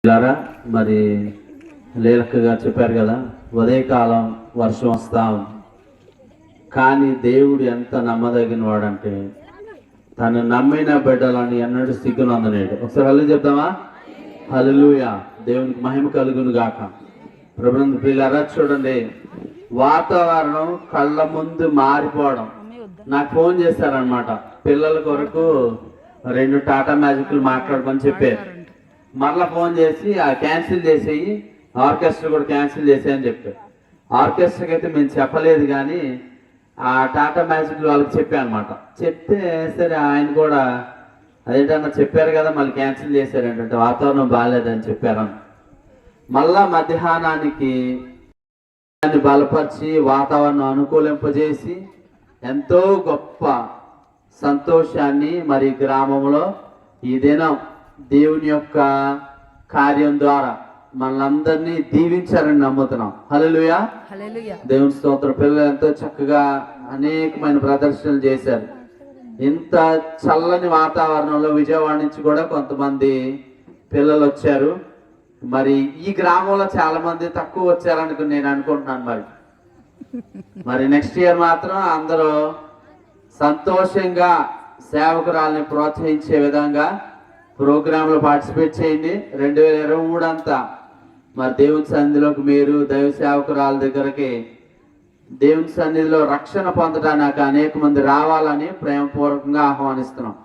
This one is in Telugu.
లారా మరి లేలక్కగా చెప్పారు కదా, ఉదయకాలం వర్షం వస్తాం. కానీ దేవుడు ఎంత నమ్మదగిన వాడంటే తను నమ్మిన బిడ్డలని ఎన్నడూ సిగ్గునందనేడు. ఒకసారి హల్లు చెప్తామా? హల్లెలూయా, దేవునికి మహిమ కలుగును గాక. ప్రభునందు ప్రియులారా, చూడండి, వాతావరణం కళ్ళ ముందు మారిపోవడం. నాకు ఫోన్ చేశారనమాట, పిల్లల కొరకు 2 టాటా మ్యాజిక్లు మాట్లాడమని చెప్పారు. మరలా ఫోన్ చేసి క్యాన్సిల్ చేసేయి, ఆర్కెస్ట్రా కూడా క్యాన్సిల్ చేసేయని చెప్పారు. ఆర్కెస్ట్రాకి అయితే మేము చెప్పలేదు, కానీ ఆ టాటా మ్యాజిక్ వాళ్ళకి చెప్పాను అనమాట. చెప్తే సరే ఆయన కూడా అదేంటన్నా చెప్పారు కదా మళ్ళీ క్యాన్సిల్ చేశారు ఏంటంటే వాతావరణం బాగాలేదని చెప్పారని. మళ్ళా మధ్యాహ్నానికి దాన్ని బలపరిచి వాతావరణం అనుకూలింపజేసి ఎంతో గొప్ప సంతోషాన్ని మరి గ్రామంలో ఈ దినం దేవుని యొక్క కార్యం ద్వారా మనలందరినీ దీవించారని నమ్ముతున్నాం. హల్లెలూయా, దేవుని స్తోత్రం. పిల్లలు ఎంతో చక్కగా అనేకమైన ప్రదర్శనలు చేశారు. ఇంత చల్లని వాతావరణంలో విజయవాడ నుంచి కూడా కొంతమంది పిల్లలు వచ్చారు. మరి ఈ గ్రామంలో చాలా మంది తక్కువ వచ్చారని నేను అనుకుంటున్నాను. మరి నెక్స్ట్ ఇయర్ మాత్రం అందరూ సంతోషంగా సేవకురాల్ని ప్రోత్సహించే విధంగా ప్రోగ్రాంలో పార్టిసిపేట్ చేయండి. 2023 అంతా మరి దేవుని సన్నిధిలోకి మీరు దైవ సేవకురాల దగ్గరికి దేవుని సన్నిధిలో రక్షణ పొందడానికి అనేక మంది రావాలని ప్రేమపూర్వకంగా ఆహ్వానిస్తున్నాం.